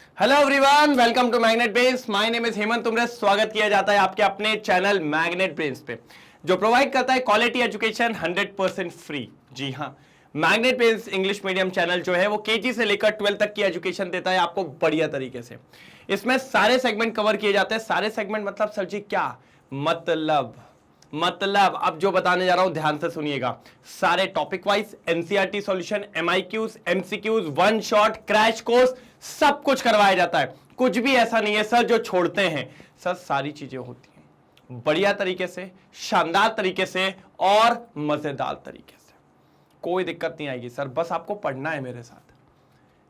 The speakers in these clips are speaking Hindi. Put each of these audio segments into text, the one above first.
Hello everyone, welcome to Magnet Brains. My name is Hemant Tumre. स्वागत किया जाता है आपके अपने चैनल मैग्नेट ब्रेन्स पे, जो प्रोवाइड करता है क्वालिटी एजुकेशन 100% फ्री। जी हाँ, magnet brains English medium channel जो है वो केजी से लेकर 12 तक की एजुकेशन देता है आपको बढ़िया तरीके से। इसमें सारे सेगमेंट कवर किए जाते हैं। सारे सेगमेंट मतलब सर जी क्या मतलब अब जो बताने जा रहा हूं ध्यान से सुनिएगा। सारे topic wise NCERT solution, MIQs, MCQs, one shot, crash course सब कुछ करवाया जाता है। कुछ भी ऐसा नहीं है सर जो छोड़ते हैं। सर सारी चीजें होती हैं बढ़िया तरीके से, शानदार तरीके से और मजेदार तरीके से। कोई दिक्कत नहीं आएगी सर, बस आपको पढ़ना है मेरे साथ।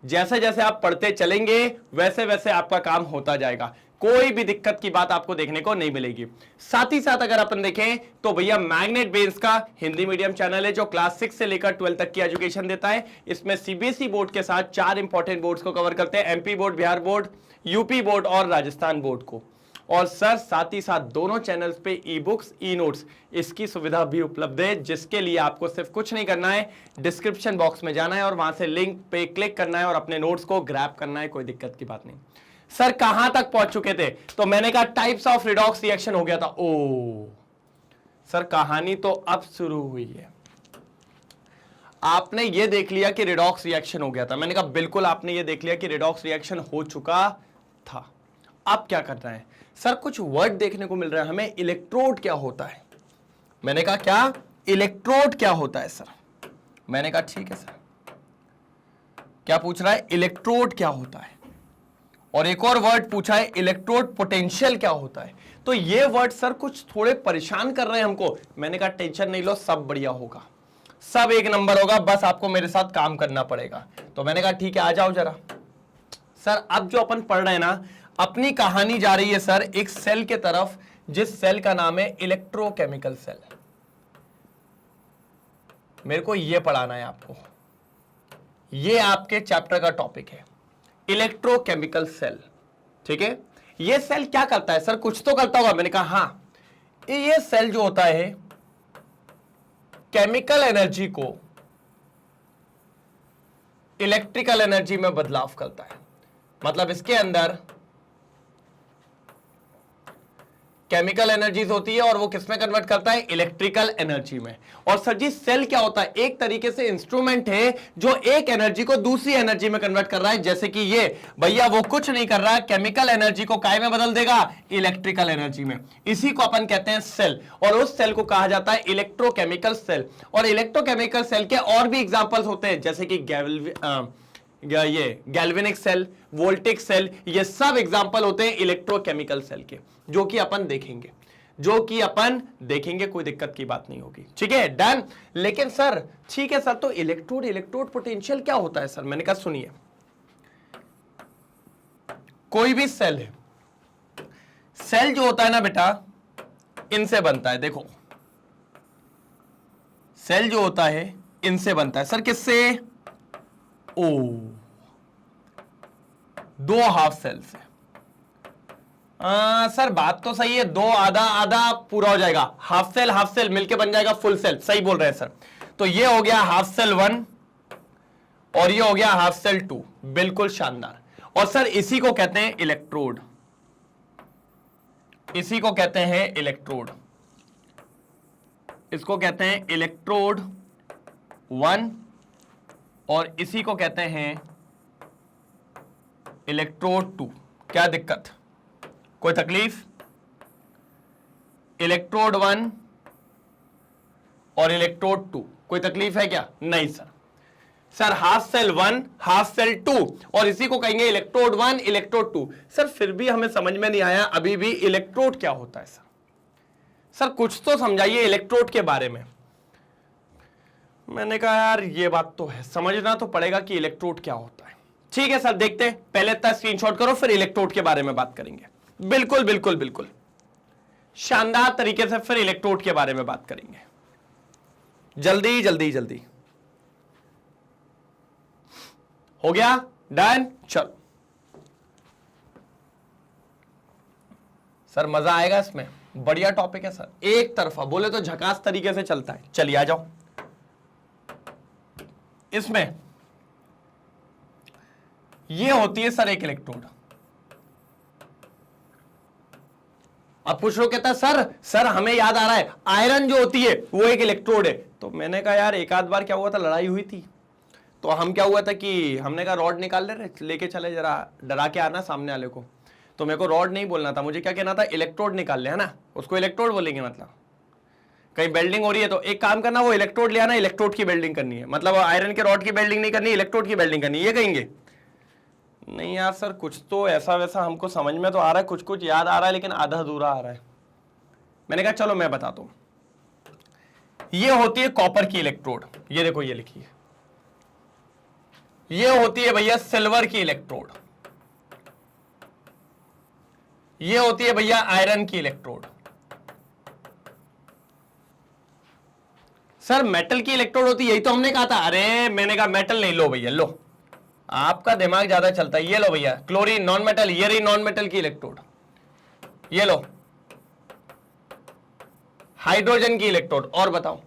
जैसे जैसे आप पढ़ते चलेंगे वैसे वैसे आपका काम होता जाएगा। कोई भी दिक्कत की बात आपको देखने को नहीं मिलेगी। साथ ही साथ अगर अपन देखें तो भैया मैग्नेट ब्रेन्स का हिंदी मीडियम चैनल है जो क्लास 6 से लेकर 12 तक की एजुकेशन देता है। इसमें सीबीएसई बोर्ड के साथ 4 इंपॉर्टेंट बोर्ड्स को कवर करते हैं, MP board, Bihar board, UP board और राजस्थान बोर्ड को। और सर साथ ही साथ दोनों चैनल्स पे ई बुक्स, ई नोट्स इसकी सुविधा भी उपलब्ध है, जिसके लिए आपको सिर्फ कुछ नहीं करना है, डिस्क्रिप्शन बॉक्स में जाना है और वहां से लिंक पे क्लिक करना है और अपने नोट्स को ग्रैब करना है। कोई दिक्कत की बात नहीं। सर कहां तक पहुंच चुके थे? तो मैंने कहा टाइप्स ऑफ रिडॉक्स रिएक्शन हो गया था। ओ सर कहानी तो अब शुरू हुई है। आपने ये देख लिया कि रिडॉक्स रिएक्शन हो गया था। मैंने कहा बिल्कुल आपने ये देख लिया कि रिडॉक्स रिएक्शन हो चुका था। अब क्या करना है? सर कुछ वर्ड देखने को मिल रहा है हमें। इलेक्ट्रोड क्या होता है? मैंने कहा क्या इलेक्ट्रोड क्या होता है सर? मैंने कहा ठीक है सर। क्या पूछ रहा है? इलेक्ट्रोड क्या होता है। और एक और वर्ड पूछा है इलेक्ट्रोड पोटेंशियल क्या होता है। तो ये वर्ड सर कुछ थोड़े परेशान कर रहे हैं हमको। मैंने कहा टेंशन नहीं लो, सब बढ़िया होगा, सब एक नंबर होगा, बस आपको मेरे साथ काम करना पड़ेगा। तो मैंने कहा ठीक है आ जाओ जरा। सर अब जो अपन पढ़ रहे हैं ना, अपनी कहानी जा रही है सर एक सेल के तरफ, जिस सेल का नाम है इलेक्ट्रोकेमिकल सेल। मेरे को यह पढ़ाना है आपको, यह आपके चैप्टर का टॉपिक है, इलेक्ट्रोकेमिकल सेल। ठीक है, यह सेल क्या करता है सर? कुछ तो करता होगा। मैंने कहा हां, यह सेल जो होता है केमिकल एनर्जी को इलेक्ट्रिकल एनर्जी में बदलाव करता है। मतलब इसके अंदर केमिकल एनर्जीज होती है और वो किसमें कन्वर्ट करता है? इलेक्ट्रिकल एनर्जी में। और सर जी सेल क्या होता है? एक तरीके से इंस्ट्रूमेंट है जो एक एनर्जी को दूसरी एनर्जी में कन्वर्ट कर रहा है। जैसे कि ये भैया वो कुछ नहीं कर रहा, केमिकल एनर्जी को काय में बदल देगा? इलेक्ट्रिकल एनर्जी में। इसी को अपन कहते हैं सेल, और उस सेल को कहा जाता है इलेक्ट्रोकेमिकल सेल। और इलेक्ट्रोकेमिकल सेल के और भी एग्जाम्पल्स होते हैं, जैसे कि ये गैल्वेनिक सेल, वोल्टिक सेल, ये सब एग्जांपल होते हैं इलेक्ट्रोकेमिकल सेल के, जो कि अपन देखेंगे। कोई दिक्कत की बात नहीं होगी। ठीक है, डन। लेकिन सर ठीक है सर, तो इलेक्ट्रोड पोटेंशियल क्या होता है सर? मैंने कहा सुनिए, कोई भी सेल है, सेल जो होता है ना बेटा, इनसे बनता है। देखो सेल जो होता है इनसे बनता है। सर किससे? ओ, दो हाफ सेल से। सर बात तो सही है, दो आधा आधा पूरा हो जाएगा, हाफ सेल मिलके बन जाएगा फुल सेल। सही बोल रहे हैं सर। तो ये हो गया हाफ सेल 1 और ये हो गया हाफ सेल 2। बिल्कुल शानदार। और सर इसी को कहते हैं इलेक्ट्रोड, इसी को कहते हैं इलेक्ट्रोड, इसको कहते हैं इलेक्ट्रोड 1 और इसी को कहते हैं इलेक्ट्रोड 2। क्या दिक्कत? कोई तकलीफ? इलेक्ट्रोड 1 और इलेक्ट्रोड 2 कोई तकलीफ है क्या? नहीं sir. Sir half cell 1, half cell 2 और इसी को कहेंगे इलेक्ट्रोड 1, इलेक्ट्रोड 2। सर फिर भी हमें समझ में नहीं आया अभी भी इलेक्ट्रोड क्या होता है सर? सर कुछ तो समझाइए इलेक्ट्रोड के बारे में। मैंने कहा यार ये बात तो है, समझना तो पड़ेगा कि इलेक्ट्रोड क्या होता है। ठीक है सर, देखते हैं। पहले इतना स्क्रीनशॉट करो, फिर इलेक्ट्रोड के बारे में बात करेंगे। बिल्कुल बिल्कुल बिल्कुल शानदार तरीके से फिर इलेक्ट्रोड के बारे में बात करेंगे। जल्दी जल्दी जल्दी हो गया, डन। चलो सर मजा आएगा इसमें, बढ़िया टॉपिक है सर। एक तरफा बोले तो झकास तरीके से चलता है। चलिए आ जाओ। इसमें ये होती है सर एक इलेक्ट्रोड। अब कुछ लोग कहता है सर हमें याद आ रहा है आयरन जो होती है वो एक इलेक्ट्रोड है। तो मैंने कहा यार एक आध बार क्या हुआ था, लड़ाई हुई थी, तो हम क्या हुआ था कि हमने कहा रॉड निकाल ले रहे लेके चले, जरा डरा के आना सामने वाले को। तो मेरे को रॉड नहीं बोलना था, मुझे क्या कहना था, इलेक्ट्रोड निकाल ले, है ना, उसको इलेक्ट्रोड बोलेंगे। मतलब कहीं वेल्डिंग हो रही है तो एक काम करना, वो इलेक्ट्रोड ले आना, इलेक्ट्रोड की वेल्डिंग करनी है, मतलब आयरन के रॉड की वेल्डिंग नहीं करनी, इलेक्ट्रोड की वेल्डिंग करनी है, ये कहेंगे। नहीं यार सर कुछ तो ऐसा वैसा हमको समझ में तो आ रहा है, कुछ कुछ याद आ रहा है लेकिन आधा अधूरा आ रहा है। मैंने कहा चलो मैं बताता हूं। ये होती है कॉपर की इलेक्ट्रोड, ये देखो ये लिखी है। ये होती है भैया सिल्वर की इलेक्ट्रोड। ये होती है भैया आयरन की इलेक्ट्रोड। सर मेटल की इलेक्ट्रोड होती है, यही तो हमने कहा था। अरे मैंने कहा मेटल नहीं, लो भैया लो, आपका दिमाग ज्यादा चलता है। ये लो भैया क्लोरीन नॉन मेटल, ये रही नॉन मेटल की इलेक्ट्रोड। ये लो हाइड्रोजन की इलेक्ट्रोड। और बताओ,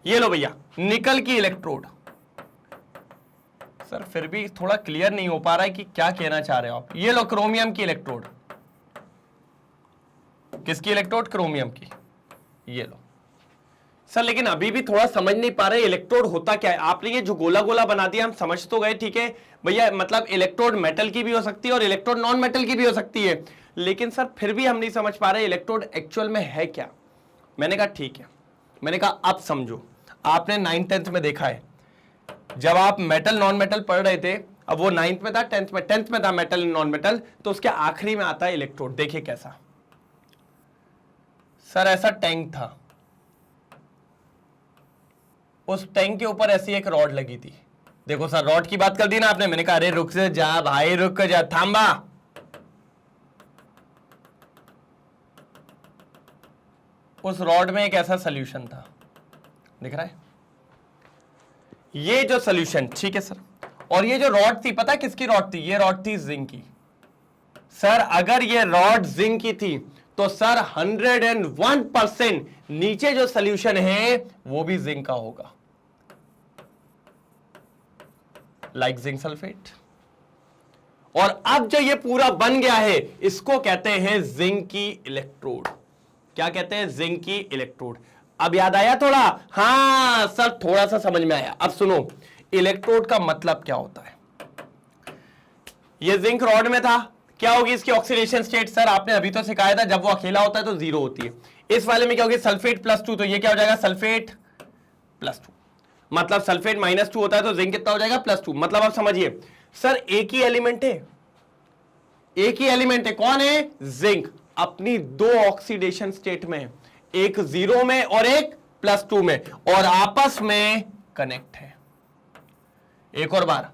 ये लो भैया निकल की इलेक्ट्रोड। सर फिर भी थोड़ा क्लियर नहीं हो पा रहा है कि क्या कहना चाह रहे हो आप। ये लो क्रोमियम की इलेक्ट्रोड। किसकी इलेक्ट्रोड, क्रोमियम की। ये लो सर, लेकिन अभी भी थोड़ा समझ नहीं पा रहे इलेक्ट्रोड होता क्या है। आपने ये जो गोला गोला बना दिया हम समझ तो गए, ठीक है भैया, मतलब इलेक्ट्रोड मेटल की भी हो सकती है और इलेक्ट्रोड नॉन मेटल की भी हो सकती है, लेकिन सर फिर भी हम नहीं समझ पा रहे इलेक्ट्रोड एक्चुअल में है क्या। मैंने कहा ठीक है, मैंने कहा अब समझो। आपने 9th 10th में देखा है, जब आप मेटल नॉन मेटल पढ़ रहे थे, अब वो 9th में था, 10th में था मेटल नॉन मेटल, तो उसके आखिरी में आता है इलेक्ट्रोड। देखिए कैसा, सर ऐसा टैंक था, उस टैंक के ऊपर ऐसी एक रॉड लगी थी। देखो सर रॉड की बात कर दी ना आपने, मैंने कहा अरे रुक जा भाई, रुक जा, थांबा। उस रॉड में एक ऐसा सॉल्यूशन था, दिख रहा है, ये जो सॉल्यूशन, ठीक है सर। और ये जो रॉड थी, पता है किसकी रॉड थी, ये रॉड थी जिंक की। सर अगर ये रॉड जिंक की थी तो सर 101% नीचे जो सॉल्यूशन है वो भी जिंक का होगा, लाइक जिंक सल्फेट। और अब जो ये पूरा बन गया है, इसको कहते हैं जिंक की इलेक्ट्रोड। क्या कहते हैं, जिंक की इलेक्ट्रोड। अब याद आया थोड़ा, हां सर थोड़ा सा समझ में आया। अब सुनो, इलेक्ट्रोड का मतलब क्या होता है। ये जिंक रॉड में था, क्या होगी इसकी ऑक्सीडेशन स्टेट, सर आपने अभी तो सिखाया था, जब वो अकेला होता है तो 0 होती है। इस वाले में क्या होगी, सल्फेट +2, तो ये क्या हो जाएगा, सल्फेट +2। मतलब सल्फेट -2 होता है तो जिंक कितना हो जाएगा, +2। मतलब आप समझिए सर एक ही एलिमेंट है, एक ही एलिमेंट है, कौन है, जिंक, अपनी 2 ऑक्सीडेशन स्टेट में, एक 0 में और एक +2 में, और आपस में कनेक्ट है। एक और बार,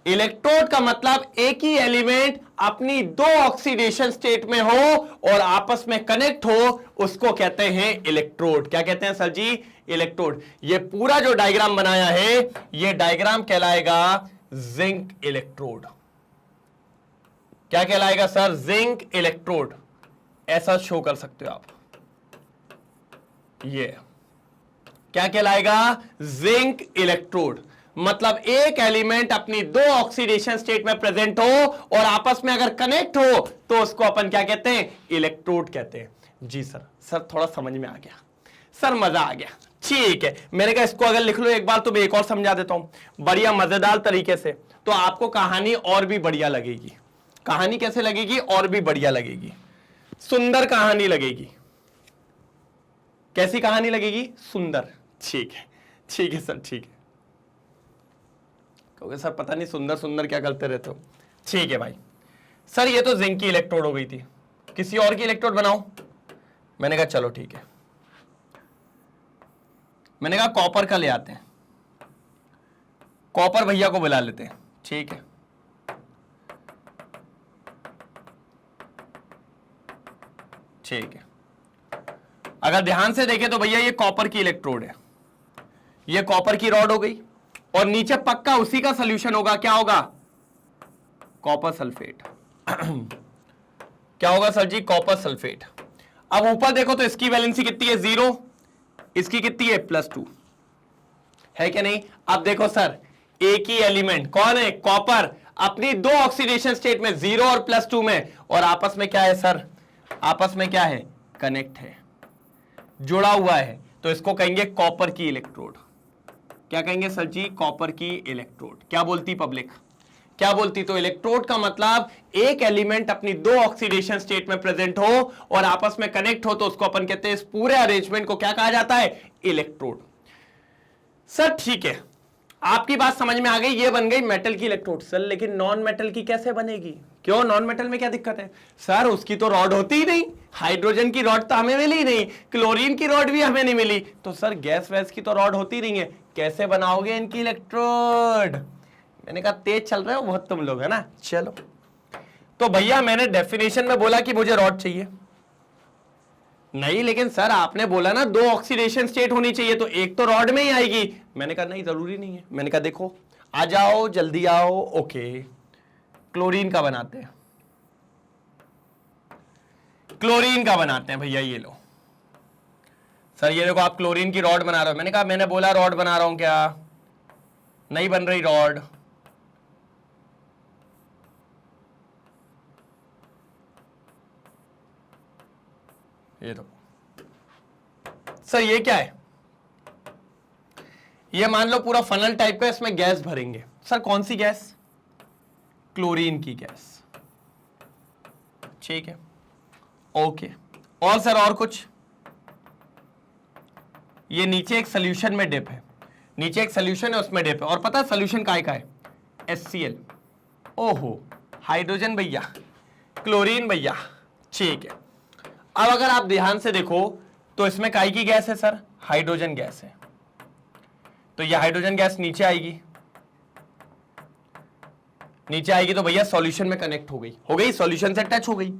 इलेक्ट्रोड का मतलब एक ही एलिमेंट अपनी 2 ऑक्सीडेशन स्टेट में हो और आपस में कनेक्ट हो, उसको कहते हैं इलेक्ट्रोड। क्या कहते हैं सर जी, इलेक्ट्रोड। ये पूरा जो डायग्राम बनाया है, ये डायग्राम कहलाएगा जिंक इलेक्ट्रोड। क्या कहलाएगा सर, जिंक इलेक्ट्रोड। ऐसा शो कर सकते हो आप, ये क्या कहलाएगा, जिंक इलेक्ट्रोड। मतलब एक एलिमेंट अपनी 2 ऑक्सीडेशन स्टेट में प्रेजेंट हो और आपस में अगर कनेक्ट हो तो उसको अपन क्या कहते हैं, इलेक्ट्रोड कहते हैं। जी सर थोड़ा समझ में आ गया, सर मजा आ गया, ठीक है। मैंने कहा इसको अगर लिख लो एक बार तो मैं एक और समझा देता हूं बढ़िया मजेदार तरीके से, तो आपको कहानी और भी बढ़िया लगेगी। कहानी कैसे लगेगी, और भी बढ़िया लगेगी, सुंदर कहानी लगेगी। कैसी कहानी लगेगी, सुंदर। ठीक है सर, ठीक है। कहोगे सर पता नहीं सुंदर सुंदर क्या करते रहते हो। ठीक है भाई, सर ये तो जिंक की इलेक्ट्रोड हो गई थी, किसी और की इलेक्ट्रोड बनाओ। मैंने कहा चलो ठीक है, मैंने कहा कॉपर का ले आते हैं, कॉपर भैया को बुला लेते हैं, ठीक है। ठीक है, अगर ध्यान से देखें तो भैया ये कॉपर की इलेक्ट्रोड है, ये कॉपर की रॉड हो गई, और नीचे पक्का उसी का सॉल्यूशन होगा, क्या होगा, कॉपर सल्फेट। क्या होगा सर जी, कॉपर सल्फेट। अब ऊपर देखो तो इसकी वैलेंसी कितनी है, 0, इसकी कितनी है, +2, है क्या नहीं। अब देखो सर एक ही एलिमेंट, कौन है, कॉपर, अपनी दो ऑक्सीडेशन स्टेट में 0 और +2 में, और आपस में क्या है सर, आपस में क्या है, कनेक्ट है, जुड़ा हुआ है, तो इसको कहेंगे कॉपर की इलेक्ट्रोड। क्या कहेंगे सर जी, कॉपर की इलेक्ट्रोड। क्या बोलती पब्लिक, क्या बोलती, तो इलेक्ट्रोड का मतलब एक एलिमेंट अपनी दो ऑक्सीडेशन स्टेट में प्रेजेंट हो और आपस में कनेक्ट हो, तो उसको अपन कहते हैं, इस पूरे अरेंजमेंट को क्या कहा जाता है, इलेक्ट्रोड। सर ठीक है, आपकी बात समझ में आ गई, ये बन गई मेटल की इलेक्ट्रोड। सर लेकिन नॉन मेटल की कैसे बनेगी, क्यों, नॉन मेटल में क्या दिक्कत है? सर उसकी तो रॉड होती ही नहीं, हाइड्रोजन की रॉड तो हमें मिली नहीं, क्लोरीन की रॉड भी हमें नहीं मिली, तो सर गैस वैस की तो रॉड होती नहीं है, कैसे बनाओगे इनकी इलेक्ट्रोड? मैंने कहा तेज चल रहे हो बहुत तुम लोग, है ना। चलो तो भैया मैंने डेफिनेशन में बोला कि मुझे रॉड चाहिए, नहीं लेकिन सर आपने बोला ना दो ऑक्सीडेशन स्टेट होनी चाहिए, तो एक तो रॉड में ही आएगी। मैंने कहा नहीं जरूरी नहीं है, मैंने कहा देखो आ जाओ जल्दी आओ, ओके क्लोरीन का बनाते हैं, क्लोरीन का बनाते हैं भैया, ये लो सर, ये देखो आप क्लोरीन की रॉड बना रहे हो। मैंने कहा मैंने बोला रॉड बना रहा हूं क्या, नहीं बन रही रॉड। ये तो सर ये क्या है, ये मान लो पूरा फनल टाइप का, इसमें गैस भरेंगे। सर कौन सी गैस, क्लोरीन की गैस, ठीक है ओके। और सर और कुछ, ये नीचे एक सोल्यूशन में डिप है, नीचे एक सोल्यूशन है उसमें डिप है, और पता है सोल्यूशन काय का है, HCl। ओहो हाइड्रोजन भैया, क्लोरीन भैया, ठीक है। अब अगर आप ध्यान से देखो तो इसमें काय की गैस है सर, हाइड्रोजन गैस है, तो ये हाइड्रोजन गैस नीचे आएगी, नीचे आएगी तो भैया सॉल्यूशन में कनेक्ट हो गई, सॉल्यूशन से टच हो गई।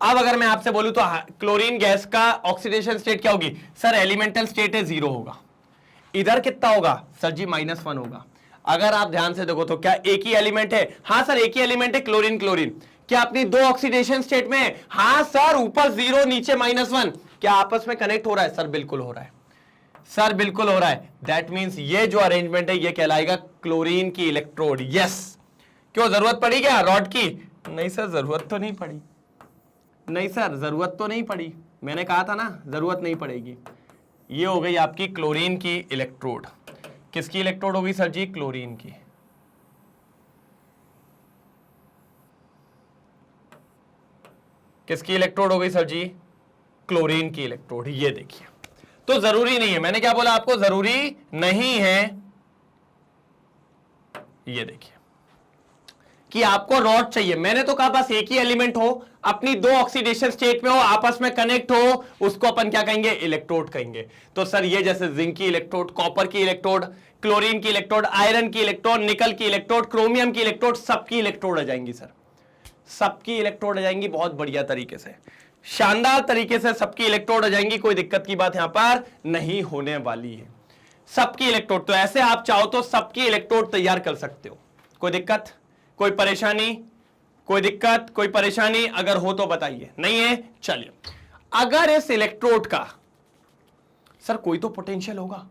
अब अगर मैं आपसे बोलूं तो क्लोरीन गैस का ऑक्सीडेशन स्टेट क्या होगी, सर एलिमेंटल स्टेट है 0 होगा, इधर कितना होगा सर जी -1 होगा। अगर आप ध्यान से देखो तो क्या एक ही एलिमेंट है, हाँ सर एक ही एलिमेंट है, क्लोरीन क्लोरीन, क्या अपनी दो ऑक्सीडेशन स्टेट में, हाँ सर ऊपर 0 नीचे -1, क्या आपस में कनेक्ट हो रहा है, सर बिल्कुल हो रहा है, सर बिल्कुल हो रहा है। दैट मींस ये जो अरेंजमेंट है ये कहलाएगा क्लोरीन की इलेक्ट्रोड। यस, क्यों जरूरत पड़ी क्या रॉड की, नहीं सर जरूरत तो नहीं पड़ी, नहीं सर जरूरत तो नहीं पड़ी, मैंने कहा था ना जरूरत नहीं पड़ेगी। ये हो गई आपकी क्लोरीन की इलेक्ट्रोड। किसकी इलेक्ट्रोड होगी सर जी, क्लोरीन की। किसकी इलेक्ट्रोड हो गई सर जी, क्लोरीन की इलेक्ट्रोड। ये देखिए, तो जरूरी नहीं है, मैंने क्या बोला आपको, जरूरी नहीं है, ये देखिए कि आपको रॉड चाहिए, मैंने तो कहा बस एक ही एलिमेंट हो, अपनी दो ऑक्सीडेशन स्टेट में हो, आपस में कनेक्ट हो, उसको अपन क्या कहेंगे, इलेक्ट्रोड कहेंगे। तो सर ये जैसे जिंक की इलेक्ट्रोड, कॉपर की इलेक्ट्रोड, क्लोरीन की इलेक्ट्रोड, आयरन की इलेक्ट्रोड, निकल की इलेक्ट्रोड, क्रोमियम की इलेक्ट्रोड, सबकी इलेक्ट्रोड आ जाएंगी सर, सबकी इलेक्ट्रोड आ जाएंगी, बहुत बढ़िया तरीके से, शानदार तरीके से सबकी इलेक्ट्रोड आ जाएंगी, कोई दिक्कत की बात यहां पर नहीं होने वाली है। सबकी इलेक्ट्रोड, तो ऐसे आप चाहो तो सबकी इलेक्ट्रोड तैयार कर सकते हो, कोई दिक्कत, कोई परेशानी, कोई दिक्कत, कोई परेशानी अगर हो तो बताइए, नहीं है चलिए। अगर इस इलेक्ट्रोड का सर कोई तो पोटेंशियल होगा,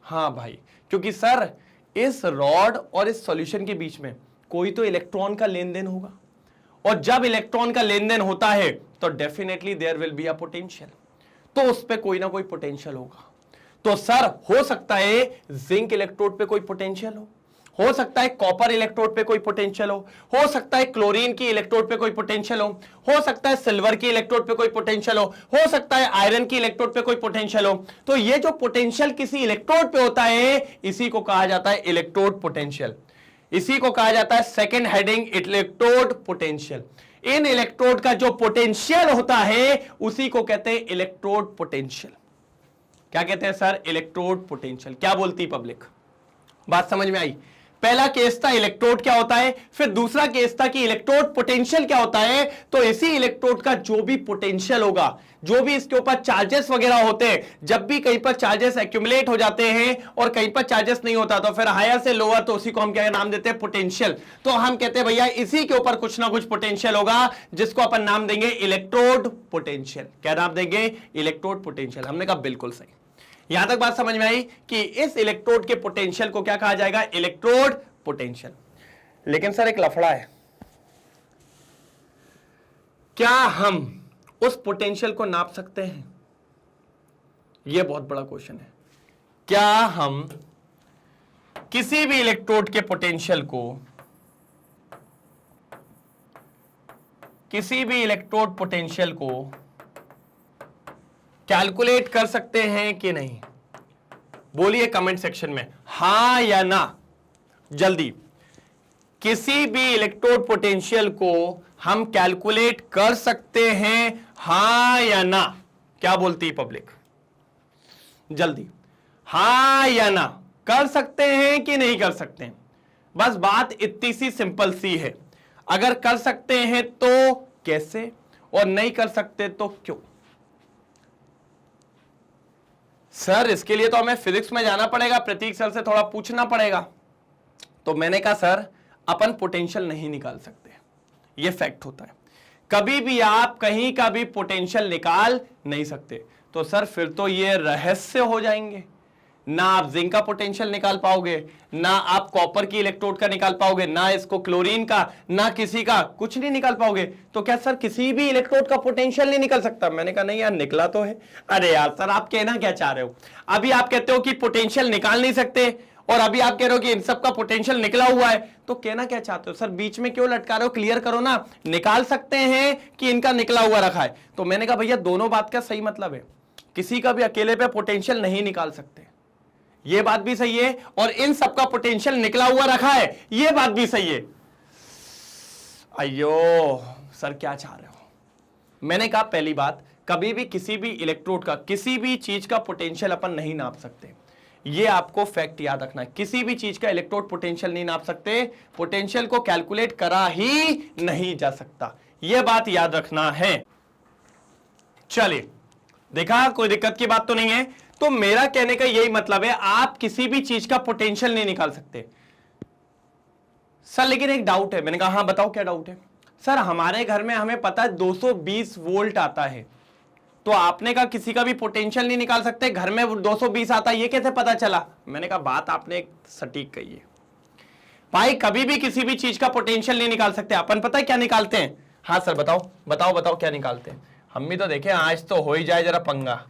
हाँ भाई, क्योंकि सर इस रॉड और इस सॉल्यूशन के बीच में कोई तो इलेक्ट्रॉन का लेन देन होगा, और जब इलेक्ट्रॉन का लेन देन होता है तो definitely there will be a potential, तो उस पे कोई ना कोई पोटेंशियल होगा। तो सर हो सकता है जिंक इलेक्ट्रोड पे कोई पोटेंशियल हो सकता है कॉपर इलेक्ट्रोड पे कोई पोटेंशियल हो सकता है क्लोरीन की इलेक्ट्रोड पे कोई पोटेंशियल हो सकता है सिल्वर की इलेक्ट्रोड पे कोई पोटेंशियल हो सकता है आयरन की इलेक्ट्रोड पे कोई पोटेंशियल हो। तो ये जो पोटेंशियल किसी इलेक्ट्रोड पे होता है इसी को कहा जाता है इलेक्ट्रोड पोटेंशियल, इसी को कहा जाता है सेकेंड हेडिंग इलेक्ट्रोड पोटेंशियल। इन इलेक्ट्रोड का जो पोटेंशियल होता है उसी को कहते हैं इलेक्ट्रोड पोटेंशियल। क्या कहते हैं सर, इलेक्ट्रोड पोटेंशियल। क्या बोलती पब्लिक, बात समझ में आई? पहला केस था इलेक्ट्रोड क्या होता है, फिर दूसरा केस था कि इलेक्ट्रोड पोटेंशियल क्या होता है। तो इसी इलेक्ट्रोड का जो भी पोटेंशियल होगा, जो भी इसके ऊपर चार्जेस वगैरह होते हैं, जब भी कहीं पर चार्जेस एक्यूमुलेट हो जाते हैं और कहीं पर चार्जेस नहीं होता तो फिर हायर से लोअर, तो उसी को हम क्या नाम देते हैं, पोटेंशियल। तो हम कहते हैं भैया इसी के ऊपर कुछ ना कुछ पोटेंशियल होगा जिसको अपन नाम देंगे इलेक्ट्रोड पोटेंशियल। क्या नाम देंगे, इलेक्ट्रोड पोटेंशियल। हमने कहा बिल्कुल सही। यहां तक बात समझ में आई कि इस इलेक्ट्रोड के पोटेंशियल को क्या कहा जाएगा, इलेक्ट्रोड पोटेंशियल। लेकिन सर एक लफड़ा है, क्या हम उस पोटेंशियल को नाप सकते हैं? यह बहुत बड़ा क्वेश्चन है। क्या हम किसी भी इलेक्ट्रोड के पोटेंशियल को, किसी भी इलेक्ट्रोड पोटेंशियल को कैलकुलेट कर सकते हैं कि नहीं? बोलिए कमेंट सेक्शन में हां या ना, जल्दी। किसी भी इलेक्ट्रोड पोटेंशियल को हम कैलकुलेट कर सकते हैं, हां या ना? क्या बोलती है पब्लिक? जल्दी, हां या ना? कर सकते हैं कि नहीं कर सकते हैं? बस बात इतनी सी सिंपल सी है। अगर कर सकते हैं तो कैसे, और नहीं कर सकते तो क्यों? सर इसके लिए तो हमें फिजिक्स में जाना पड़ेगा, प्रतीक सर से थोड़ा पूछना पड़ेगा। तो मैंने कहा सर अपन पोटेंशियल नहीं निकाल सकते, यह फैक्ट होता है। कभी भी आप कहीं का भी पोटेंशियल निकाल नहीं सकते। तो सर फिर तो ये रहस्य हो जाएंगे, ना आप जिंक का पोटेंशियल निकाल पाओगे, ना आप कॉपर की इलेक्ट्रोड का निकाल पाओगे, ना इसको क्लोरीन का, ना किसी का, कुछ नहीं निकाल पाओगे। तो क्या सर किसी भी इलेक्ट्रोड का पोटेंशियल नहीं निकल सकता? मैंने कहा नहीं यार, निकला तो है। अरे यार सर आप कहना क्या चाह रहे हो? अभी आप कहते हो कि पोटेंशियल निकाल नहीं सकते, और अभी आप कह रहे हो कि इन सब का पोटेंशियल निकला हुआ है, तो कहना क्या चाहते हो? सर बीच में क्यों लटका रहे हो? क्लियर करो ना, निकाल सकते हैं कि इनका निकला हुआ रखा है? तो मैंने कहा भैया दोनों बात का सही मतलब है, किसी का भी अकेले पे पोटेंशियल नहीं निकाल सकते, ये बात भी सही है, और इन सबका पोटेंशियल निकला हुआ रखा है, ये बात भी सही है। अयो सर क्या चाह रहे हो? मैंने कहा पहली बात, कभी भी किसी भी इलेक्ट्रोड का, किसी भी चीज का पोटेंशियल अपन नहीं नाप सकते, ये आपको फैक्ट याद रखना है। किसी भी चीज का इलेक्ट्रोड पोटेंशियल नहीं नाप सकते, पोटेंशियल को कैलकुलेट करा ही नहीं जा सकता, यह बात याद रखना है। चलिए देखा, कोई दिक्कत की बात तो नहीं है। तो मेरा कहने का यही मतलब है, आप किसी भी चीज का पोटेंशियल नहीं निकाल सकते। सर लेकिन एक डाउट है। मैंने कहा हाँ बताओ क्या डाउट है? सर हमारे घर में हमें पता है 220 वोल्ट आता है, तो आपने कहा किसी का भी पोटेंशियल नहीं निकाल सकते, घर में 220 आता है, ये कैसे पता चला? मैंने कहा बात आपने एक सटीक कही है भाई, कभी भी किसी भी चीज का पोटेंशियल नहीं निकाल सकते। अपन पता है क्या निकालते हैं? हाँ सर बताओ बताओ बताओ क्या निकालते हैं? हम भी तो देखें, आज तो हो ही जाए जरा पंगा,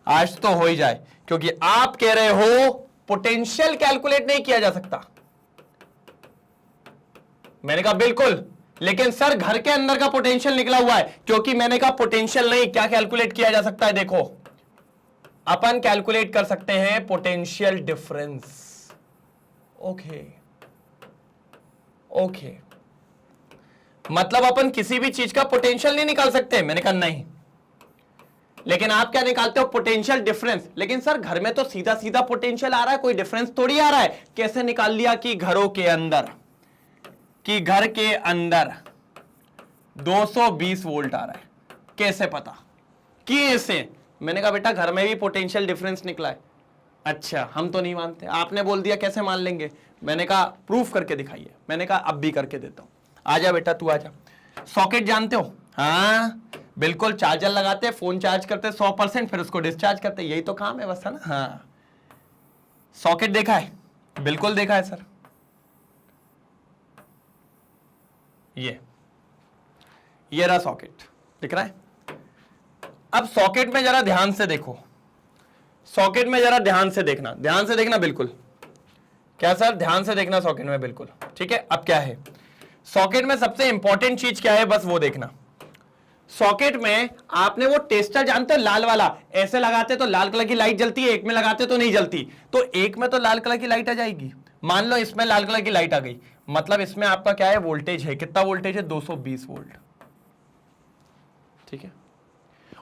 आज तो हो ही जाए, क्योंकि आप कह रहे हो पोटेंशियल कैलकुलेट नहीं किया जा सकता। मैंने कहा बिल्कुल, लेकिन सर घर के अंदर का पोटेंशियल निकला हुआ है, क्योंकि मैंने कहा पोटेंशियल नहीं, क्या कैलकुलेट किया जा सकता है? देखो अपन कैलकुलेट कर सकते हैं पोटेंशियल डिफरेंस। ओके ओके, मतलब अपन किसी भी चीज का पोटेंशियल नहीं निकाल सकते? मैंने कहा नहीं, लेकिन आप क्या निकालते हो? Potential difference. लेकिन सर घर में तो सीधा सीधा पोटेंशियल आ रहा है, कोई डिफरेंस थोड़ी आ रहा है। कैसे निकाल लिया कि घरों के अंदर, कि घर के अंदर 220 वोल्ट आ रहा है, कैसे पता कि ऐसे? मैंने कहा बेटा घर में भी पोटेंशियल डिफरेंस निकला है। अच्छा हम तो नहीं मानते, आपने बोल दिया कैसे मान लेंगे? मैंने कहा प्रूफ करके दिखाइए। मैंने कहा अब भी करके देता हूं, आजा बेटा तू आजा। सॉकेट जानते हो? हाँ बिल्कुल, चार्जर लगाते, फोन चार्ज करते 100%, फिर उसको डिस्चार्ज करते, यही तो काम है बस, है ना? हाँ सॉकेट देखा है? बिल्कुल देखा है सर। ये रहा सॉकेट, दिख रहा है? अब सॉकेट में जरा ध्यान से देखो, सॉकेट में जरा ध्यान से देखना, ध्यान से देखना बिल्कुल। क्या सर? ध्यान से देखना सॉकेट में, बिल्कुल ठीक है। अब क्या है सॉकेट में? सबसे इंपॉर्टेंट चीज क्या है, बस वो देखना। सॉकेट में आपने वो टेस्टर जानते हो, लाल वाला, ऐसे लगाते तो लाल कलर की लाइट जलती है, एक में लगाते तो नहीं जलती। तो एक में तो लाल कलर की लाइट आ जाएगी, मान लो इसमें लाल कलर की लाइट आ गई, मतलब इसमें आपका क्या है? वोल्टेज है। कितना वोल्टेज है? 220 वोल्ट, ठीक है।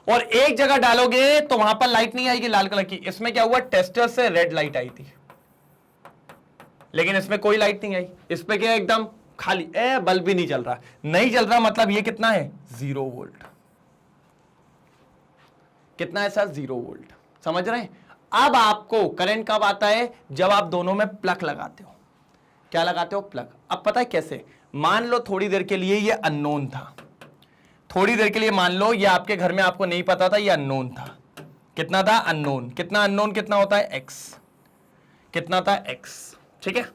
और एक जगह डालोगे तो वहां पर लाइट नहीं आएगी लाल कलर की। इसमें क्या हुआ? टेस्टर से रेड लाइट आई थी, लेकिन इसमें कोई लाइट नहीं आई। इस पे क्या? एकदम खाली, बल्ब भी नहीं जल रहा। नहीं जल रहा मतलब ये कितना है? 0 वोल्ट। कितना है सर? 0 वोल्ट। समझ रहे हैं? अब आपको करंट कब आता है? जब आप दोनों में प्लग लगाते हो। क्या लगाते हो? प्लग। अब पता है कैसे? मान लो थोड़ी देर के लिए ये अननोन था, थोड़ी देर के लिए मान लो ये आपके घर में आपको नहीं पता था, ये अननोन था। कितना था? अननोन। कितना अननोन कितना होता है? x। कितना था? x, ठीक है।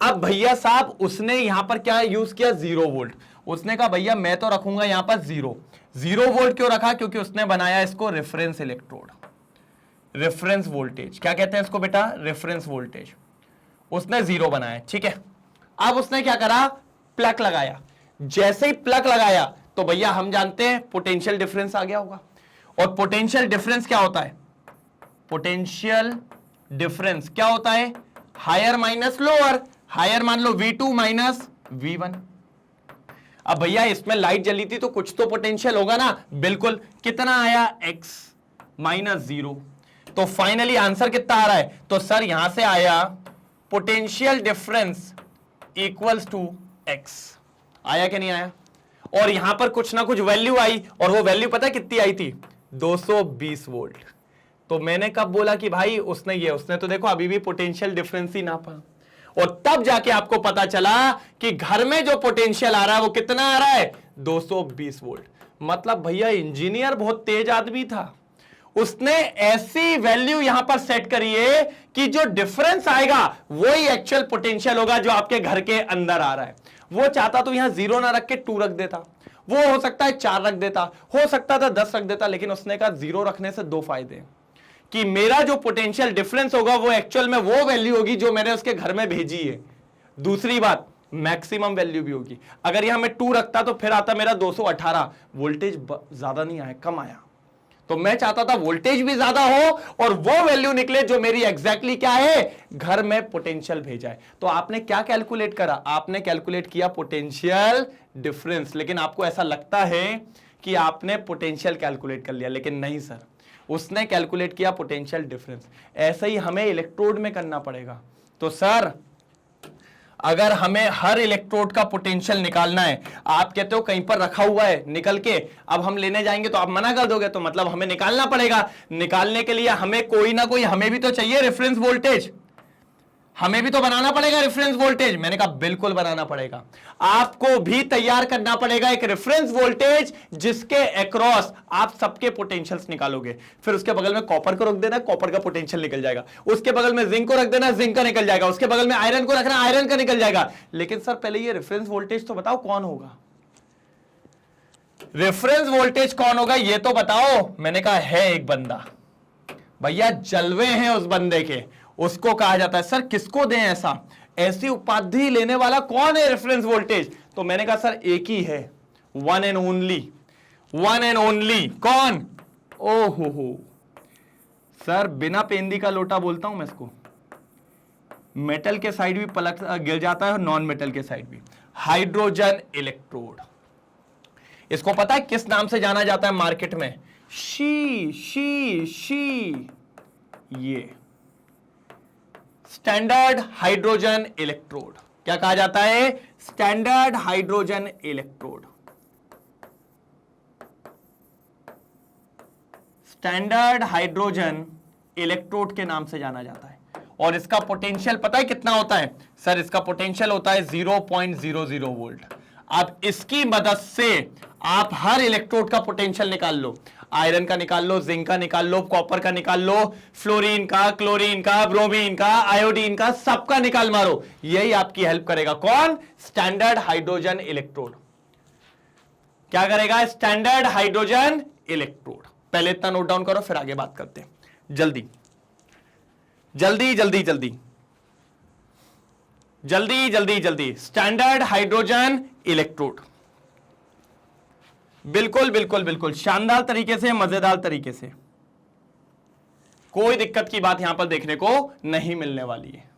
अब भैया साहब उसने यहां पर क्या यूज किया, 0 वोल्ट। उसने कहा भैया मैं तो रखूंगा यहां पर 0 वोल्ट। क्यों रखा, क्योंकि उसने बनाया इसको रेफरेंस इलेक्ट्रोड, रेफरेंस वोल्टेज। क्या कहते हैं इसको बेटा, रेफरेंस वोल्टेज। उसने 0 बनाया, ठीक है। अब उसने क्या करा, प्लग लगाया। जैसे ही प्लग लगाया तो भैया हम जानते हैं पोटेंशियल डिफरेंस आ गया होगा। और पोटेंशियल डिफरेंस क्या होता है, पोटेंशियल डिफरेंस क्या होता है, हायर माइनस लोअर। हायर मान लो V2 माइनस V1। अब भैया इसमें लाइट जली थी तो कुछ तो पोटेंशियल होगा ना, बिल्कुल। कितना आया, x माइनस 0। तो फाइनली आंसर कितना आ रहा है, तो सर यहां से आया potential difference equals to x। आया कि नहीं आया, और यहां पर कुछ ना कुछ वैल्यू आई, और वो वैल्यू पता है कितनी आई थी, 220 वोल्ट। तो मैंने कब बोला कि भाई उसने तो देखो अभी भी पोटेंशियल डिफरेंस ही नापा, और तब जाके आपको पता चला कि घर में जो पोटेंशियल आ रहा है वो कितना आ रहा है, 220 वोल्ट। मतलब भैया इंजीनियर बहुत तेज आदमी था, उसने ऐसी वैल्यू यहां पर सेट करी है कि जो डिफरेंस आएगा वही एक्चुअल पोटेंशियल होगा जो आपके घर के अंदर आ रहा है। वो चाहता तो यहां 0 ना रख के 2 रख देता, वो हो सकता है 4 रख देता, हो सकता था 10 रख देता, लेकिन उसने कहा 0 रखने से 2 फायदे कि मेरा जो पोटेंशियल डिफरेंस होगा वो एक्चुअल में वो वैल्यू होगी जो मैंने उसके घर में भेजी है। दूसरी बात, मैक्सिमम वैल्यू भी होगी। अगर यहां मैं 2 रखता तो फिर आता मेरा 218, वोल्टेज ज्यादा नहीं आया, कम आया। तो मैं चाहता था वोल्टेज भी ज्यादा हो और वो वैल्यू निकले जो मेरी एग्जैक्टली क्या है, घर में पोटेंशियल भेजा है। तो आपने क्या कैलकुलेट करा, आपने कैलकुलेट किया पोटेंशियल डिफरेंस। लेकिन आपको ऐसा लगता है कि आपने पोटेंशियल कैलकुलेट कर लिया, लेकिन नहीं सर, उसने कैलकुलेट किया पोटेंशियल डिफरेंस। ऐसे ही हमें इलेक्ट्रोड में करना पड़ेगा। तो सर अगर हमें हर इलेक्ट्रोड का पोटेंशियल निकालना है, आप कहते हो कहीं पर रखा हुआ है निकल के, अब हम लेने जाएंगे तो आप मना कर दोगे, तो मतलब हमें निकालना पड़ेगा। निकालने के लिए हमें कोई ना कोई, हमें भी तो चाहिए रेफरेंस वोल्टेज, हमें भी तो बनाना पड़ेगा रेफरेंस वोल्टेज। मैंने कहा बिल्कुल बनाना पड़ेगा, आपको भी तैयार करना पड़ेगा एक रेफरेंस वोल्टेज जिसके अक्रॉस आप सबके पोटेंशियल्स निकालोगे। फिर उसके बगल में कॉपर को रख देना, कॉपर का पोटेंशियल निकल जाएगा। उसके बगल में जिंक को रख देना, जिंक का निकल जाएगा। उसके बगल में आयरन को रखना, आयरन का निकल जाएगा। लेकिन सर पहले ये रेफरेंस वोल्टेज तो बताओ कौन होगा, रेफरेंस वोल्टेज कौन होगा ये तो बताओ। मैंने कहा है एक बंदा, भैया जलवे हैं उस बंदे के, उसको कहा जाता है। सर किसको दें ऐसी उपाधि लेने वाला कौन है रेफरेंस वोल्टेज? तो मैंने कहा सर एक ही है, वन एंड ओनली। कौन? ओहो सर, बिना पेंदी का लोटा बोलता हूं मैं इसको। मेटल के साइड भी पलट गिर जाता है और नॉन मेटल के साइड भी। हाइड्रोजन इलेक्ट्रोड, इसको पता है किस नाम से जाना जाता है मार्केट में? शी ये स्टैंडर्ड हाइड्रोजन इलेक्ट्रोड। क्या कहा जाता है? Standard hydrogen electrode. Standard hydrogen electrode के नाम से जाना जाता है। और इसका पोटेंशियल पता है कितना होता है? सर इसका पोटेंशियल होता है 0.00 वोल्ट। अब इसकी मदद से आप हर इलेक्ट्रोड का पोटेंशियल निकाल लो। आयरन का निकाल लो, जिंक का निकाल लो, कॉपर का निकाल लो, फ्लोरीन का, क्लोरीन का, ब्रोमीन का, आयोडीन का, सबका निकाल मारो। यही आपकी हेल्प करेगा। कौन? Standard hydrogen electrode. क्या करेगा? Standard hydrogen electrode. पहले इतना नोट डाउन करो, फिर आगे बात करते हैं। जल्दी जल्दी जल्दी जल्दी जल्दी जल्दी जल्दी। स्टैंडर्ड हाइड्रोजन इलेक्ट्रोड, बिल्कुल बिल्कुल बिल्कुल शानदार तरीके से, मजेदार तरीके से, कोई दिक्कत की बात यहां पर देखने को नहीं मिलने वाली है।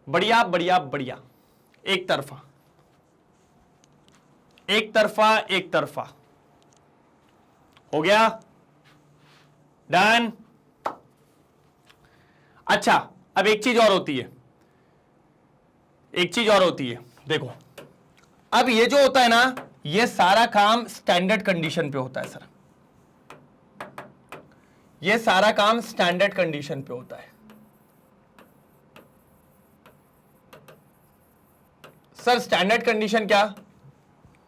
बढ़िया बढ़िया बढ़िया। एक तरफा एक तरफा एक तरफा हो गया, डन। अच्छा, अब एक चीज और होती है, एक चीज और होती है। देखो, अब ये जो होता है ना, ये सारा काम स्टैंडर्ड कंडीशन पे होता है सर। ये सारा काम स्टैंडर्ड कंडीशन पे होता है सर। स्टैंडर्ड कंडीशन क्या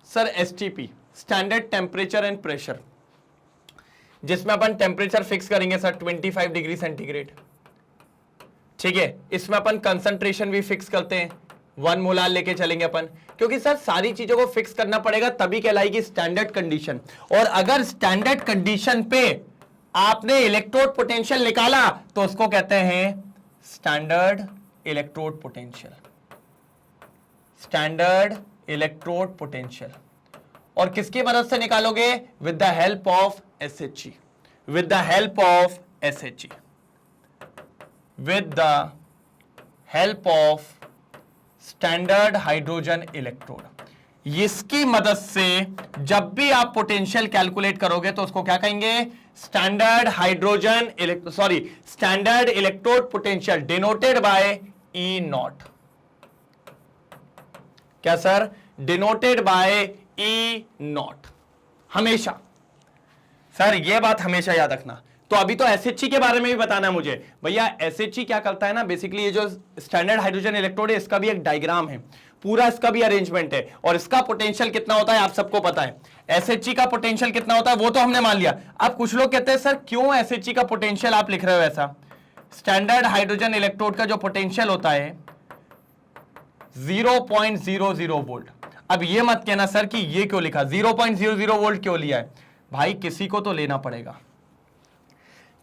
sir? STP, standard temperature and pressure, जिसमें अपन टेम्परेचर फिक्स करेंगे सर 25 डिग्री सेंटीग्रेड। ठीक है, इसमें अपन कंसंट्रेशन भी फिक्स करते हैं, 1 मोलार लेके चलेंगे अपन, क्योंकि सर सारी चीजों को फिक्स करना पड़ेगा तभी कहलाएगी स्टैंडर्ड कंडीशन। और अगर स्टैंडर्ड कंडीशन पे आपने इलेक्ट्रोड पोटेंशियल निकाला तो उसको कहते हैं standard electrode potential, standard electrode potential. और किसकी मदद से निकालोगे? With the help of SHG, with the help of SHG, with the help of standard hydrogen electrode. इसकी मदद से जब भी आप पोटेंशियल कैलकुलेट करोगे तो उसको क्या कहेंगे? Standard hydrogen standard electrode potential denoted by E nought. क्या sir? Denoted by E nought. हमेशा सर ये बात हमेशा याद रखना। तो अभी तो एसएचजी के बारे में भी बताना है मुझे। भैया एसएचजी क्या करता है ना, बेसिकली ये जो स्टैंडर्ड हाइड्रोजन इलेक्ट्रोड है इसका भी एक डायग्राम है, पूरा इसका भी अरेंजमेंट है, और इसका पोटेंशियल कितना होता है आप सबको पता है। एसएचजी का पोटेंशियल कितना होता है वो तो हमने मान लिया। अब कुछ लोग कहते हैं सर क्यों एसएचजी का पोटेंशियल आप लिख रहे हो ऐसा? स्टैंडर्ड हाइड्रोजन इलेक्ट्रोड का जो पोटेंशियल होता है 0.00 वोल्ट। अब ये मत कहना सर कि ये क्यों लिखा, 0.00 वोल्ट क्यों लिया है? भाई किसी को तो लेना पड़ेगा,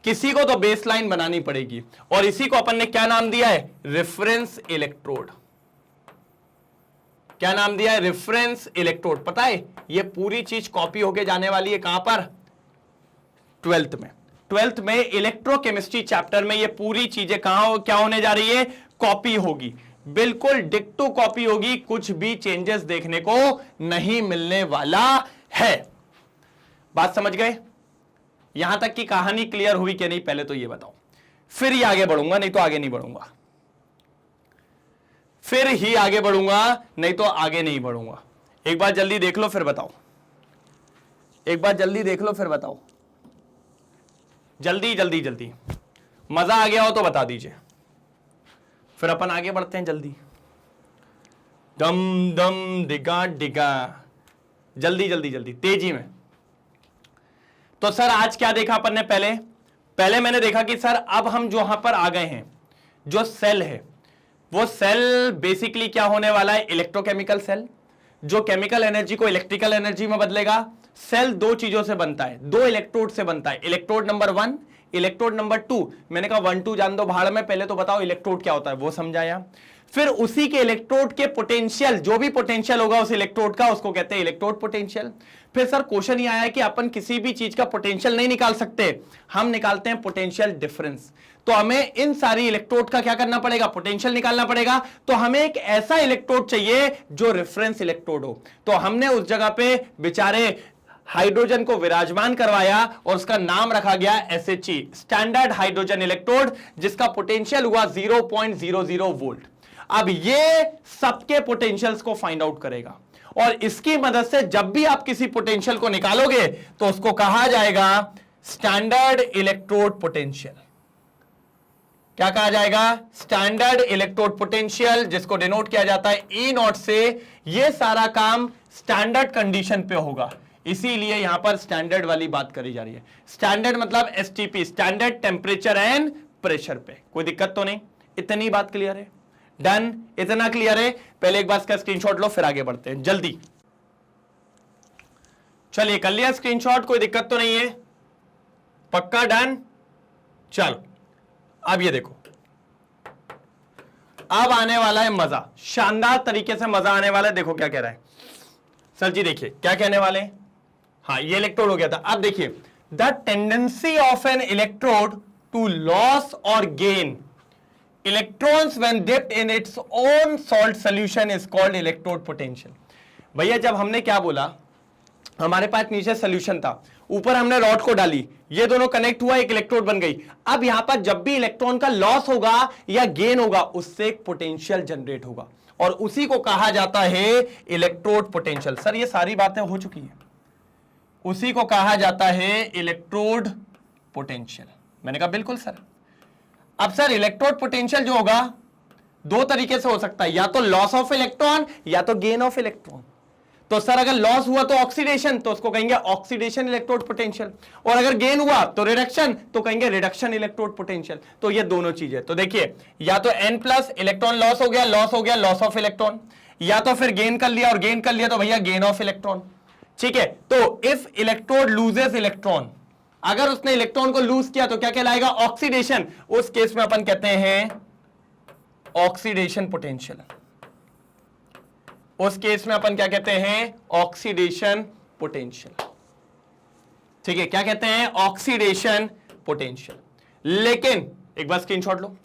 किसी को तो बेसलाइन बनानी पड़ेगी, और इसी को अपन ने क्या नाम दिया है? Reference electrode. क्या नाम दिया है? Reference electrode. पता है ये पूरी चीज कॉपी होके जाने वाली है कहां पर? 12th में इलेक्ट्रोकेमिस्ट्री चैप्टर में ये पूरी चीजें कहां क्या होने जा रही है? कॉपी होगी, बिल्कुल डिक्टो कॉपी होगी, कुछ भी चेंजेस देखने को नहीं मिलने वाला है। बात समझ गए? यहां तक की कहानी क्लियर हुई कि नहीं पहले तो ये बताओ, फिर ही आगे बढ़ूंगा, नहीं तो आगे नहीं बढ़ूंगा, फिर ही आगे बढ़ूंगा नहीं तो आगे नहीं बढ़ूंगा। एक बार जल्दी देख लो फिर बताओ, एक बार जल्दी देख लो फिर बताओ, जल्दी जल्दी जल्दी। मजा आ गया हो तो बता दीजिए, फिर अपन आगे बढ़ते हैं जल्दी। दम दम डिगा डिगा, जल्दी जल्दी जल्दी तेजी में। तो सर आज क्या देखा अपन ने? पहले मैंने देखा कि सर अब हम जो यहां पर आ गए हैं, जो सेल है वो सेल बेसिकली क्या होने वाला है? इलेक्ट्रोकेमिकल सेल, जो केमिकल एनर्जी को इलेक्ट्रिकल एनर्जी में बदलेगा। सेल दो चीजों से बनता है, दो इलेक्ट्रोड से बनता है, इलेक्ट्रोड नंबर 1, इलेक्ट्रोड नंबर 2। मैंने कहा 1 2 जान दो भाड़ में, पहले तो बताओ इलेक्ट्रोड क्या होता है वो समझाया। फिर उसी के इलेक्ट्रोड के पोटेंशियल, जो भी पोटेंशियल होगा उस इलेक्ट्रोड का, उसको कहते हैं इलेक्ट्रोड पोटेंशियल। फिर सर क्वेश्चन ये आया कि अपन किसी भी चीज का पोटेंशियल नहीं निकाल सकते, हम निकालते हैं पोटेंशियल डिफरेंस। तो हमें इन सारी इलेक्ट्रोड का क्या करना पड़ेगा? पोटेंशियल निकालना पड़ेगा। तो हमें एक ऐसा इलेक्ट्रोड चाहिए जो रेफरेंस इलेक्ट्रोड हो। तो हमने उस जगह पे बेचारे हाइड्रोजन को विराजमान करवाया और उसका नाम रखा गया एसएचई, स्टैंडर्ड हाइड्रोजन इलेक्ट्रोड, जिसका पोटेंशियल हुआ 0.00 वोल्ट। अब ये सबके पोटेंशियल्स को फाइंड आउट करेगा, और इसकी मदद से जब भी आप किसी पोटेंशियल को निकालोगे तो उसको कहा जाएगा स्टैंडर्ड इलेक्ट्रोड पोटेंशियल। क्या कहा जाएगा? स्टैंडर्ड इलेक्ट्रोड पोटेंशियल, जिसको डिनोट किया जाता है ई नॉट से। ये सारा काम स्टैंडर्ड कंडीशन पे होगा, इसीलिए यहां पर स्टैंडर्ड वाली बात करी जा रही है। स्टैंडर्ड मतलब STP, standard temperature and pressure पे। कोई दिक्कत तो नहीं? इतनी बात क्लियर है? डन? इतना क्लियर है? पहले एक बार इसका स्क्रीनशॉट लो फिर आगे बढ़ते हैं जल्दी। चलिए कर लिया स्क्रीनशॉट, कोई दिक्कत तो नहीं है? पक्का? डन? चलो अब ये देखो, अब आने वाला है मजा, शानदार तरीके से मजा आने वाला है। देखो क्या कह रहा है सर जी, देखिए क्या कहने वाले हैं। हाँ ये इलेक्ट्रोड हो गया था। अब देखिए, the tendency of an electrode to loss और gain electrons when dipped in its own salt solution is called electrode potential. भैया जब हमने क्या बोला, हमारे पास नीचे सॉल्यूशन था, ऊपर हमने रॉड को डाली, ये दोनों कनेक्ट हुआ, एक इलेक्ट्रोड बन गई। अब यहां पर जब भी इलेक्ट्रॉन का लॉस होगा या गेन होगा, उससे एक पोटेंशियल जनरेट होगा, और उसी को कहा जाता है इलेक्ट्रोड पोटेंशियल। सर ये सारी बातें हो चुकी हैं, उसी को कहा जाता है इलेक्ट्रोड पोटेंशियल। मैंने कहा बिल्कुल सर। अब सर इलेक्ट्रोड पोटेंशियल जो होगा दो तरीके से हो सकता है, या तो लॉस ऑफ इलेक्ट्रॉन या तो गेन ऑफ इलेक्ट्रॉन। तो सर अगर लॉस हुआ तो ऑक्सीडेशन, तो उसको कहेंगे ऑक्सीडेशन इलेक्ट्रोड पोटेंशियल, और अगर गेन हुआ तो रिडक्शन, तो कहेंगे रिडक्शन इलेक्ट्रोड पोटेंशियल। तो ये दोनों चीजें, तो देखिए या तो n प्लस इलेक्ट्रॉन लॉस हो गया, लॉस ऑफ इलेक्ट्रॉन, या तो फिर गेन कर लिया, और गेन कर लिया तो भैया गेन ऑफ इलेक्ट्रॉन। ठीक है, तो इफ इलेक्ट्रोड लूजेस इलेक्ट्रॉन, अगर उसने इलेक्ट्रॉन को लूज किया तो क्या कहलाएगा, ऑक्सीडेशन। उस केस में अपन कहते हैं ऑक्सीडेशन पोटेंशियल, उस केस में अपन क्या कहते हैं, ऑक्सीडेशन पोटेंशियल। ठीक है, क्या कहते हैं, ऑक्सीडेशन पोटेंशियल। लेकिन एक बार स्क्रीनशॉट लो,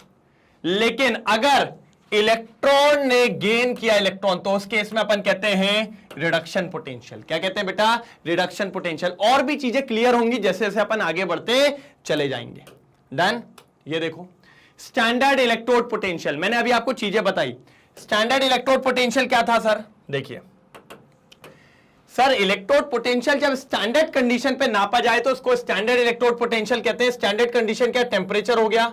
लेकिन अगर इलेक्ट्रॉन ने गेन किया इलेक्ट्रॉन, तो उस केस में अपन कहते हैं रिडक्शन पोटेंशियल। क्या कहते हैं बेटा, रिडक्शन पोटेंशियल। और भी चीजें क्लियर होंगी जैसे जैसे अपन आगे बढ़ते चले जाएंगे। डन। ये देखो स्टैंडर्ड इलेक्ट्रोड पोटेंशियल, मैंने अभी आपको चीजें बताई। स्टैंडर्ड इलेक्ट्रोड पोटेंशियल क्या था सर, देखिए सर इलेक्ट्रोड पोटेंशियल जब स्टैंडर्ड कंडीशन पे नापा जाए तो उसको स्टैंडर्ड इलेक्ट्रोड पोटेंशियल कहते हैं। स्टैंडर्ड कंडीशन क्या, टेम्परेचर हो गया,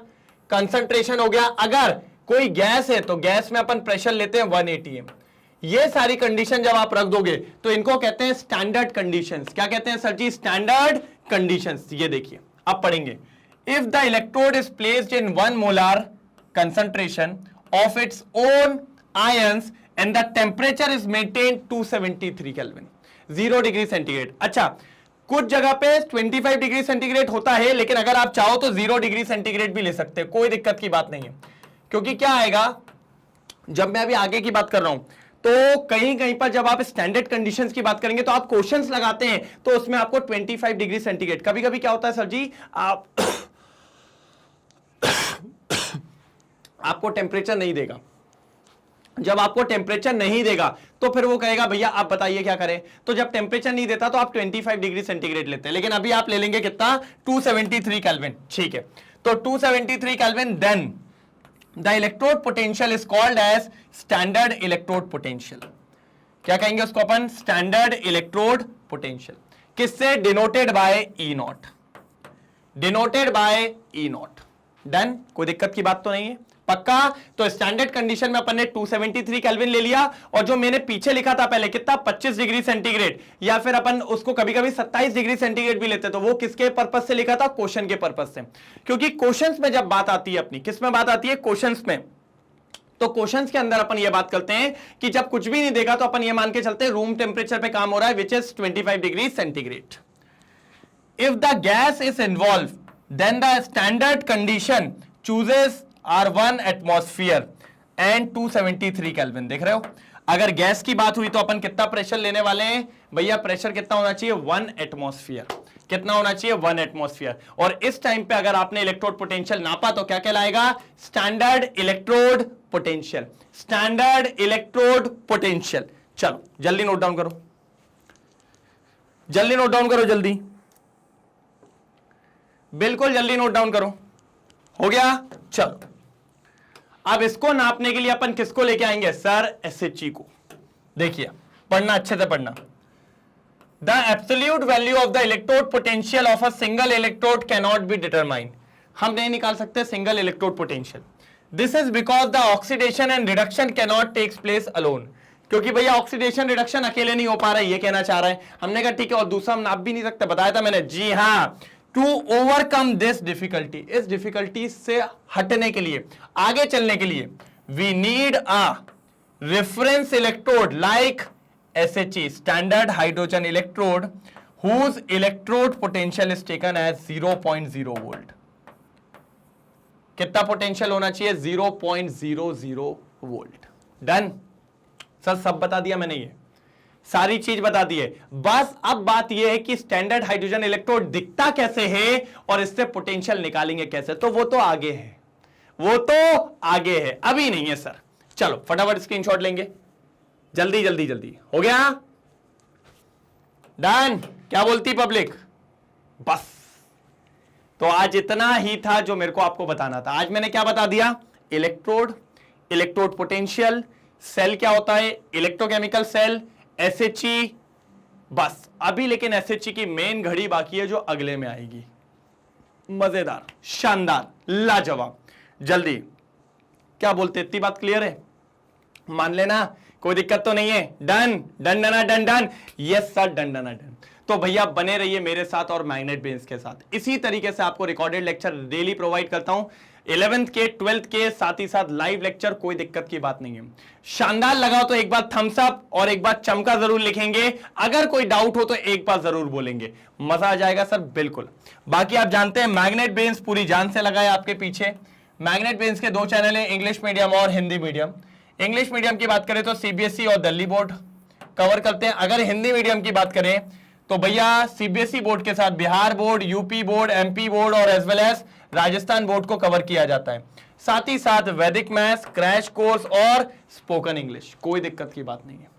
कंसंट्रेशन हो गया, अगर कोई गैस है तो गैस में अपन प्रेशर लेते हैं 1 atm। ये सारी कंडीशन जब आप रख दोगे तो इनको कहते हैं स्टैंडर्ड कंडीशंस। क्या कहते हैं सर जी, स्टैंडर्ड कंडीशंस। ये देखिए अब पढ़ेंगे, if the electrode is placed in 1 molar concentration of its own ions and the temperature is maintained 273 kelvin, 0 degree centigrade. अच्छा, कुछ जगह पे 25 डिग्री सेंटीग्रेड होता है, लेकिन अगर आप चाहो तो 0 डिग्री सेंटीग्रेड भी ले सकते हैं, कोई दिक्कत की बात नहीं है। क्योंकि क्या आएगा, जब मैं अभी आगे की बात कर रहा हूं तो कहीं कहीं पर जब आप स्टैंडर्ड कंडीशंस की बात करेंगे तो आप क्वेश्चंस लगाते हैं तो उसमें आपको 25 डिग्री सेंटीग्रेड, कभी कभी क्या होता है सर जी, आपको टेम्परेचर नहीं देगा। जब आपको टेम्परेचर नहीं देगा तो फिर वो कहेगा भैया आप बताइए क्या करें। तो जब टेम्परेचर नहीं देता तो आप 25 डिग्री सेंटीग्रेड लेते हैं, लेकिन अभी आप ले लेंगे कितना, 273 केल्विन। ठीक है, तो 273 Kelvin, then the electrode potential is called as standard electrode potential. क्या कहेंगे उसको अपन, स्टैंडर्ड इलेक्ट्रोड पोटेंशियल। किससे, denoted by E naught, denoted by E naught. Done, कोई दिक्कत की बात तो नहीं है, पक्का। तो स्टैंडर्ड कंडीशन में अपन ने 273 केल्विन ले लिया, और जो मैंने पीछे लिखा था पहले कितना, 25 डिग्री सेंटीग्रेड, या फिर अपन उसको कभी कभी 27 डिग्री सेंटीग्रेड भी लेते, तो वो किसके पर्पस से लिखा था, क्वेश्चन के पर्पस से। क्योंकि क्वेश्चंस में जब बात आती है अपनी, किस में बात आती है, क्वेश्चंस में, तो क्वेश्चंस के अंदर अपन ये बात करते हैं कि जब कुछ भी नहीं देगा तो अपन ये मान के चलते हैं रूम टेम्परेचर पे काम हो रहा है, which is 25 degree centigrade. If the gas is involve then the standard condition chooses R1 atmosphere and 273 Kelvin. देख रहे हो, अगर गैस की बात हुई तो अपन कितना प्रेशर लेने वाले हैं भैया, प्रेशर कितना होना चाहिए, 1 एटमॉस्फेयर। कितना होना चाहिए, 1 एटमॉस्फेयर। और इस टाइम पे अगर आपने इलेक्ट्रोड पोटेंशियल नापा तो क्या कहलाएगा, standard electrode potential, standard electrode potential. चलो जल्दी नोट डाउन करो, जल्दी नोट डाउन करो, जल्दी, बिल्कुल जल्दी नोट डाउन करो। हो गया, चलो अब इसको नापने के लिए अपन किसको लेके आएंगे सर, SHE को। देखिए पढ़ना, अच्छे से पढ़ना। The absolute value of the electrode potential of a single electrode can not be determined. हम नहीं निकाल सकते single electrode potential. This is because the oxidation and reduction can not takes place alone. क्योंकि भैया ऑक्सीडेशन रिडक्शन अकेले नहीं हो पा रहा है, ये कहना चाह रहा है। हमने कहा ठीक है, और दूसरा हम नाप भी नहीं सकते, बताया था मैंने, जी हाँ। टू ओवरकम दिस डिफिकल्टी, इस डिफिकल्टी से हटने के लिए, आगे चलने के लिए, we need a reference electrode like SHE, standard hydrogen electrode, whose electrode potential is taken as 0.0 volt. कितना पोटेंशियल होना चाहिए, 0.00 वोल्ट। डन सर, सब बता दिया मैंने, ये सारी चीज बता दी है। बस अब बात यह है कि स्टैंडर्ड हाइड्रोजन इलेक्ट्रोड दिखता कैसे है और इससे पोटेंशियल निकालेंगे कैसे, तो वो तो आगे है, वो तो आगे है, अभी नहीं है सर। चलो फटाफट स्क्रीनशॉट लेंगे, जल्दी जल्दी जल्दी। हो गया, डन। क्या बोलती पब्लिक, बस। तो आज इतना ही था जो मेरे को आपको बताना था। आज मैंने क्या बता दिया, इलेक्ट्रोड, इलेक्ट्रोड पोटेंशियल, सेल क्या होता है, इलेक्ट्रोकेमिकल सेल, SHE, बस। अभी लेकिन SHE की मेन घड़ी बाकी है जो अगले में आएगी। मजेदार, शानदार, लाजवाब। जल्दी, क्या बोलते, इतनी बात क्लियर है? मान लेना कोई दिक्कत तो नहीं है? डन डन डना done done, yes sir done डना डन। तो भैया बने रहिए मेरे साथ और मैग्नेट बेंस के साथ। इसी तरीके से आपको रिकॉर्डेड लेक्चर डेली प्रोवाइड करता हूं, 11th के 12th के, साथ ही साथ लाइव लेक्चर, कोई दिक्कत की बात नहीं है। शानदार लगा तो एक बार थम्स अप और एक बार चमका जरूर लिखेंगे। अगर कोई डाउट हो तो एक बार जरूर बोलेंगे, मजा आ जाएगा सर बिल्कुल। बाकी आप जानते हैं मैग्नेट बेंस पूरी जान से लगा है आपके पीछे। मैग्नेट बेंस के 2 चैनल हैं, इंग्लिश मीडियम और हिंदी मीडियम। इंग्लिश मीडियम की बात करें तो सीबीएसई और दिल्ली बोर्ड कवर करते हैं। अगर हिंदी मीडियम की बात करें तो भैया सीबीएसई बोर्ड के साथ Bihar board, UP board, MP board और as well as Rajasthan board को कवर किया जाता है। साथ ही साथ वैदिक मैथ्स, क्रैश कोर्स और स्पोकन इंग्लिश, कोई दिक्कत की बात नहीं है।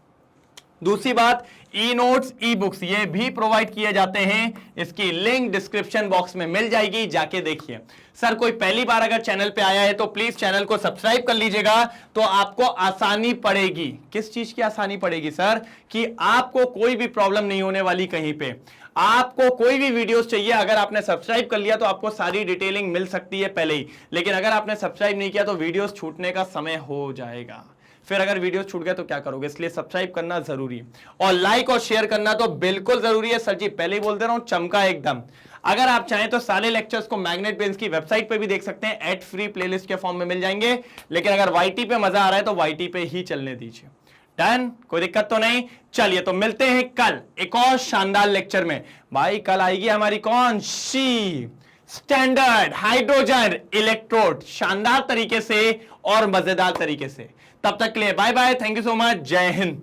दूसरी बात, ई नोट्स, ई बुक्स ये भी प्रोवाइड किए जाते हैं। इसकी लिंक डिस्क्रिप्शन बॉक्स में मिल जाएगी, जाके देखिए। सर कोई पहली बार अगर चैनल पे आया है तो प्लीज चैनल को सब्सक्राइब कर लीजिएगा, तो आपको आसानी पड़ेगी। किस चीज की आसानी पड़ेगी सर? कि आपको कोई भी प्रॉब्लम नहीं होने वाली कहीं पे। आपको कोई भी वीडियोस चाहिए, अगर आपने सब्सक्राइब कर लिया तो आपको सारी डिटेलिंग मिल सकती है पहले ही, लेकिन अगर आपने सब्सक्राइब नहीं किया तो वीडियोस छूटने का समय हो जाएगा। फिर अगर वीडियो छूट गया तो क्या करोगे? इसलिए सब्सक्राइब करना जरूरी है और लाइक और शेयर करना तो बिल्कुल जरूरी है। सर जी पहले ही बोल दे रहा हूं, चमका एकदम। अगर आप चाहें तो सारे लेक्चर्स को मैग्नेट बेंस की वेबसाइट पे भी देख सकते हैं, एड फ्री प्लेलिस्ट के फॉर्म में मिल जाएंगे। लेकिन अगर वाईटी पे मजा आ रहा है तो वाईटी पे ही चलने दीजिए। डन, कोई दिक्कत तो नहीं? चलिए तो मिलते हैं कल एक और शानदार लेक्चर में। भाई कल आएगी हमारी कौन सी स्टैंडर्ड हाइड्रोजन इलेक्ट्रोड, शानदार तरीके से और मजेदार तरीके से। तब तक के लिए bye bye, thank you so much, जय हिंद।